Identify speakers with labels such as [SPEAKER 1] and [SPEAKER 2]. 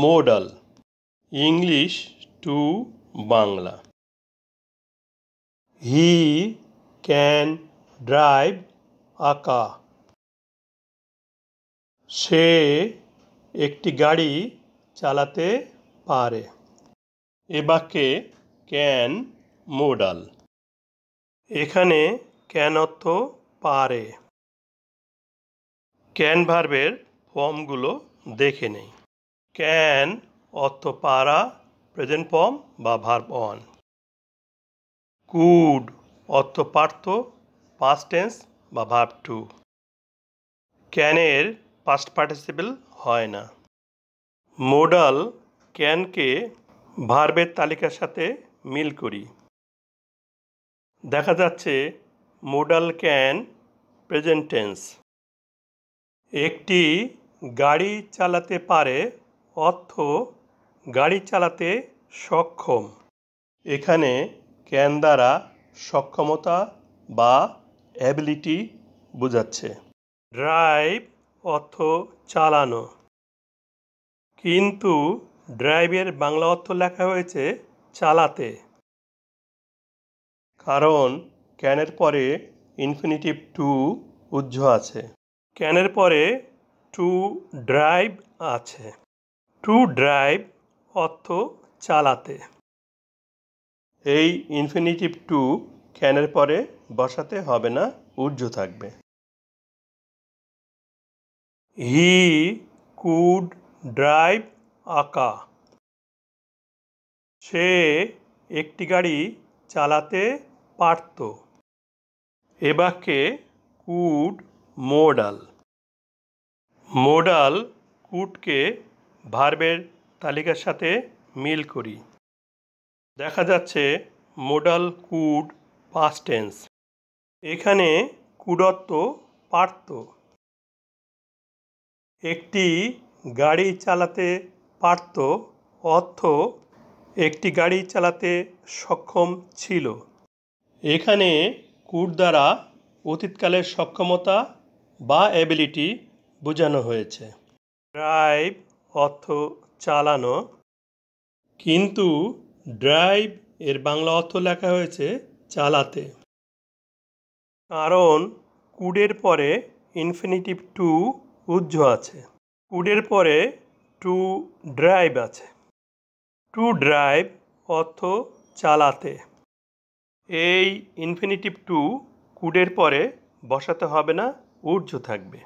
[SPEAKER 1] modal English to Bangla. He can drive a car. সে একটি গাড়ি চালাতে পারে। এ বাক্যে ক্যান মোডাল। এখানে ক্যান অর্থ পারে। ক্যান ভার্বের ফর্মগুলো দেখে নেই। ক্যান অর্থ পারা, প্রেজেন্ট ফর্ম বা ভার্ব অন। কুড অর্থ পারত, পাস্ট টেন্স বা ভার্ব টু। ক্যানের পাস্ট পার্টিসিপল হয় না। মোডাল ক্যানকে ভার্বের তালিকার সাথে মিল করি। দেখা যাচ্ছে মোডাল ক্যান প্রেজেন্ট টেন্স। একটি গাড়ি চালাতে পারে অর্থ গাড়ি চালাতে সক্ষম। এখানে ক্যান দ্বারা সক্ষমতা বা অ্যাবিলিটি বোঝাচ্ছে। ড্রাইভ অর্থ চালানো, কিন্তু ড্রাইভের বাংলা অর্থ লেখা হয়েছে চালাতে, কারণ ক্যানের পরে ইনফিনিটিভ টু উহ্য আছে। ক্যানের পরে টু ড্রাইভ আছে। টু ড্রাইভ অর্থ চালাতে। এই ইনফিনিটিভ টু ক্যানের পরে বসাতে হবে না, উহ্য থাকবে। হি কুড ড্রাইভ আ কার। সে একটি গাড়ি চালাতে পারত। এ বাক্যে কুড মোডাল। মোডাল কুডকে ভার্বের তালিকার সাথে মিল করি। দেখা যাচ্ছে মোডাল কুড পাস্ট টেন্স। এখানে কুড অর্থ পারত। একটি গাড়ি চালাতে পারত অর্থ একটি গাড়ি চালাতে সক্ষম ছিল। এখানে কুড দ্বারা অতীতকালের সক্ষমতা বা অ্যাবিলিটি বোঝানো হয়েছে। ড্রাইভ অর্থ চালানো, কিন্তু ড্রাইভ এর বাংলা অর্থ লেখা হয়েছে চালাতে, কারণ কুডের পরে ইনফিনিটিভ টু উহ্য আছে। কুডের পরে টু ড্রাইভ আছে। টু ড্রাইভ অর্থ চালাতে। এই ইনফিনিটিভ টু কুডের পরে বসাতে হবে না, উহ্য থাকবে।